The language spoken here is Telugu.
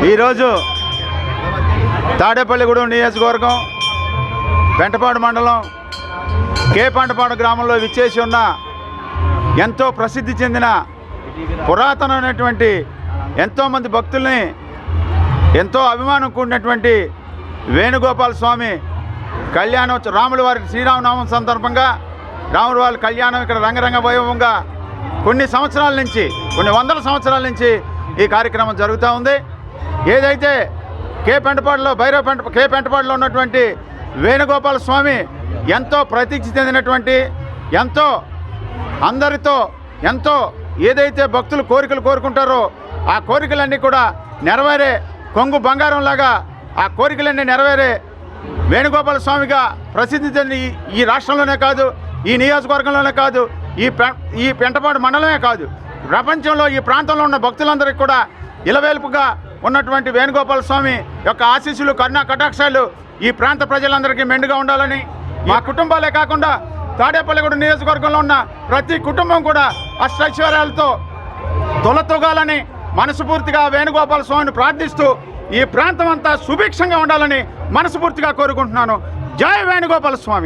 ఈరోజు తాడేపల్లిగూడెం నియోజకవర్గం పెంటపాడు మండలం కే పంటపాడు గ్రామంలో విచ్చేసి ఉన్న ఎంతో ప్రసిద్ధి చెందిన పురాతనమైనటువంటి ఎంతోమంది భక్తుల్ని ఎంతో అభిమానం కూడినటువంటి వేణుగోపాల స్వామి కళ్యాణం రాముల వారికి శ్రీరామనామం సందర్భంగా రాముల వారి కళ్యాణం ఇక్కడ రంగరంగ వైభవంగా కొన్ని సంవత్సరాల నుంచి కొన్ని వందల సంవత్సరాల నుంచి ఈ కార్యక్రమం జరుగుతూ ఉంది. ఏదైతే కే పెంటపాడులో ఉన్నటువంటి వేణుగోపాల స్వామి ఎంతో ప్రతీక్ష చెందినటువంటి ఎంతో అందరితో ఎంతో ఏదైతే భక్తులు కోరికలు కోరుకుంటారో ఆ కోరికలన్నీ కూడా నెరవేరే కొంగు బంగారంలాగా ఆ కోరికలన్నీ నెరవేరే వేణుగోపాల స్వామిగా ప్రసిద్ధి చెంది ఈ రాష్ట్రంలోనే కాదు, ఈ నియోజకవర్గంలోనే కాదు, ఈ పెంటపాడు మండలమే కాదు, ప్రపంచంలో ఈ ప్రాంతంలో ఉన్న భక్తులందరికీ కూడా ఇలవేల్పుగా ఉన్నటువంటి వేణుగోపాల స్వామి యొక్క ఆశీస్సులు కరుణా కటాక్షాలు ఈ ప్రాంత ప్రజలందరికీ మెండుగా ఉండాలని, మా కుటుంబాలే కాకుండా తాడేపల్లిగూడెం నియోజకవర్గంలో ఉన్న ప్రతి కుటుంబం కూడా అష్టైశ్వర్యాలతో తొలతూగాలని మనస్ఫూర్తిగా వేణుగోపాల స్వామిని ప్రార్థిస్తూ ఈ ప్రాంతం అంతా సుభిక్షంగా ఉండాలని మనస్ఫూర్తిగా కోరుకుంటున్నాను. జై వేణుగోపాల స్వామి.